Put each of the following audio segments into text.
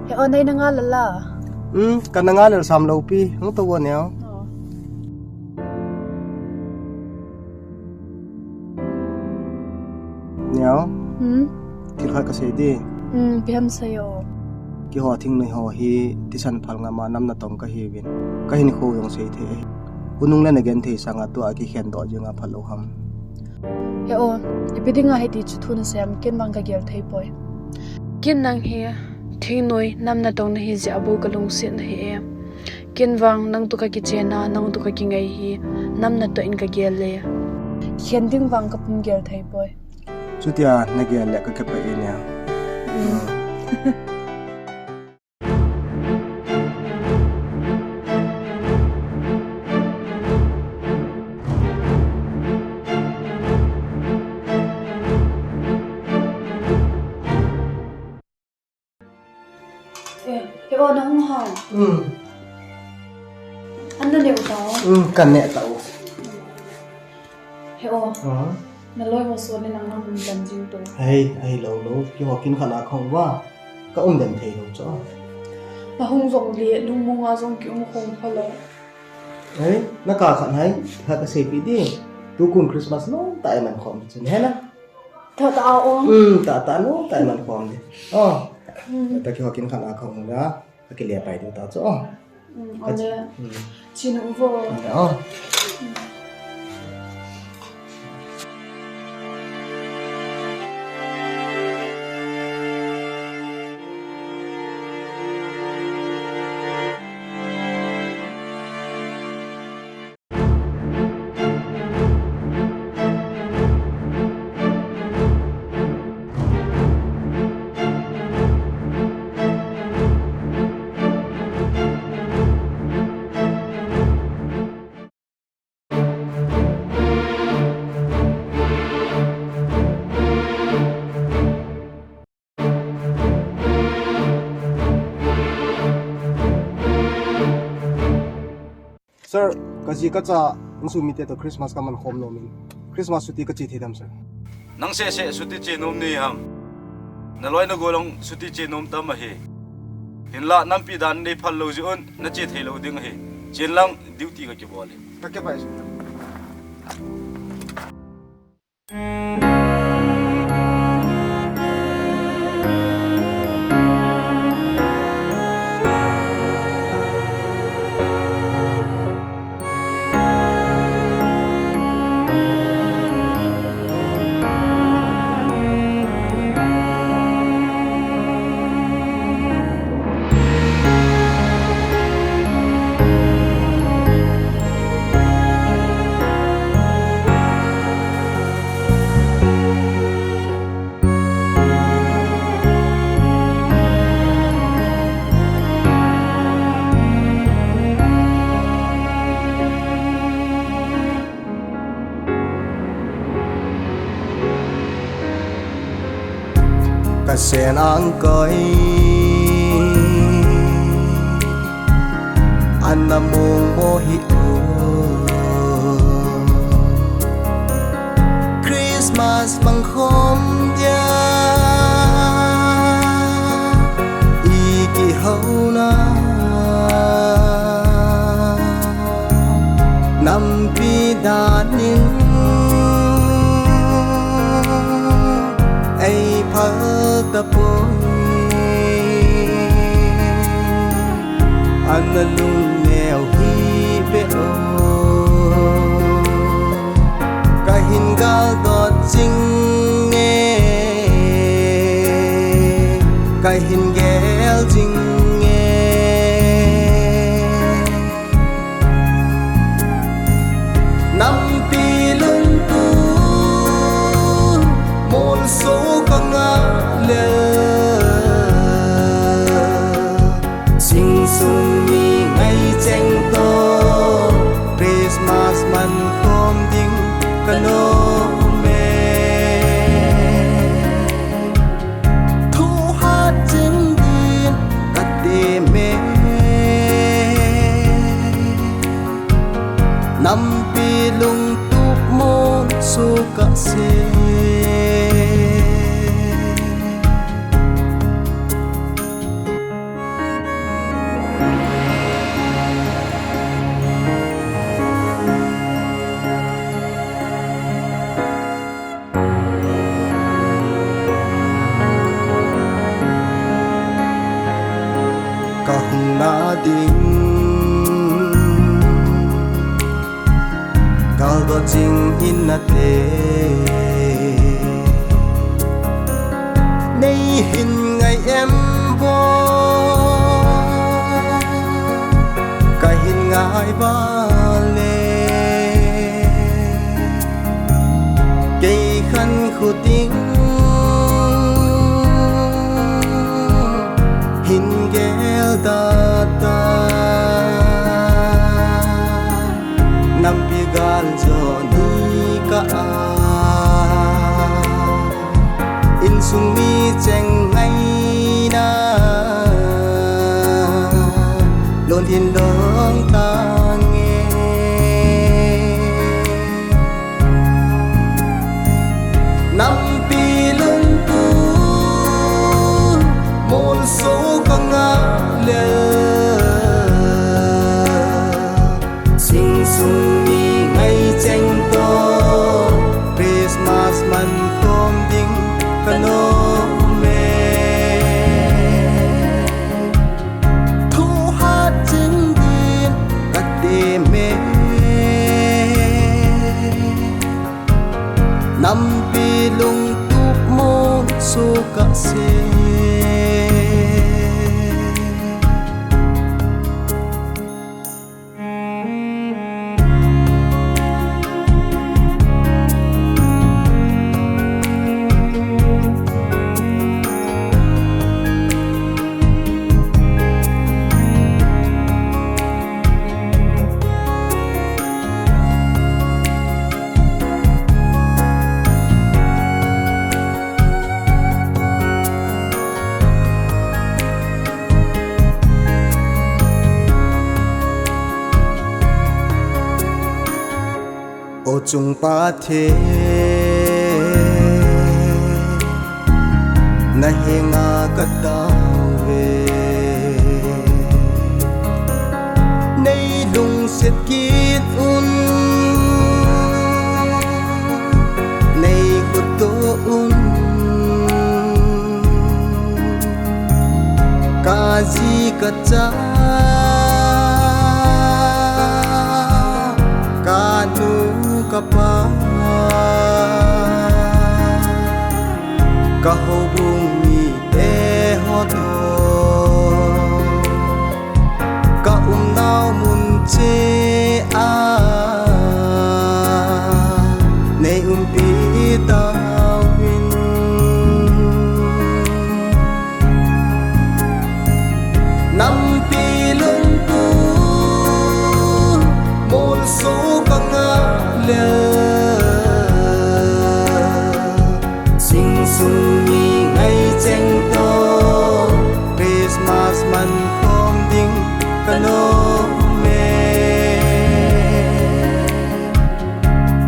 he onay na nga lala. Kananga lal sam lopi, ang tawa niyo. Niyo? Kilha kasi di. Biham sa'yo. Ki ho thing nei ho hi tisan phal nga ma nam na tong ka hi win. Ka hin kho yong sei the. Unung la na gen the sanga to aki khen do jinga phalo ham. He o, ipidi nga he ti chu na sam ken bang ka gel thei poi. Kin nang he thing noi nam na tong na hi ja abu kalung sin he. Kin wang nang tu ka ki chena nang tu ka ki ngai hi nam na to in ka gel le. Khen ding bang ka pum gel thei poi. Chutia na gen le ka ka pa inya. He o na hung ha. Ano ne utaw? Kan ne tao. He o. Na loi mo so ne nang nang dan jing to. Hey lo ki ho kin khana khong wa. Ka den thei lo cho. Na hung zong le lung mo nga zong ki khong phala. Hey, na ka khan hai. Ha ka sei pi di. Tu kun Christmas no tai man khom chen he na. Tha ta o. Ta no tai man khom di. Ta ki ho kin khana khong na. Ka le pai du ta cho. Ane. Chin vo. Sir, kasi ka sa sumite to Christmas ka man home nomin. Christmas suti ka chithi dam sir. Nang se suti chinom ni ham. Naloy na golong suti chinom ta mahi. Hinla nam pi dan ni phal lo jiun na chi thei lo ding hi. Chin lang duty ka ki bole. Ka ke pai sir. Sen ang coi anh mong mo hi Christmas mang khom dia iki hau na nam pi da nin ai phơ ta poi anh lung neo hi be o ka hin gal dot jing nge ka hin gel jing nge nam pi lung tu mol so ka nga le sing sung mi ngày cheng to Christmas man khom ding kano me thu hát jing din kat de me nam pi lung tup mon su ka se na ding kal do jing in na te nay hin ngày em vô cái hin ngài ba lê cây khăn khu tiếng hin ghé ta ta nam pi gal jo ni ka in sung mi cheng ngay na lon hin dong ta nghe nam pi lung tu môn số ka nga le sing sung mi ngay cheng to Christmas man kom ding kano me thu hát chính điên các đêm mê năm pi lung tup môn số cả se ô chung pa the na he nga ka ta ve nei lung set kit un nei ko to un ka ji ka cha ka nu kapa ka ho bung mi te ho do ka nao mun che a nei pi ta win nam pi lung tu mol so ka nga le sing sung mi ngày cheng to Christmas man kom ding kano me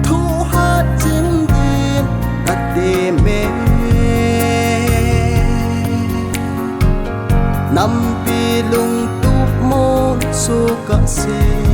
thu hát chính điên các đêm mê năm pi lung tup môn số cả se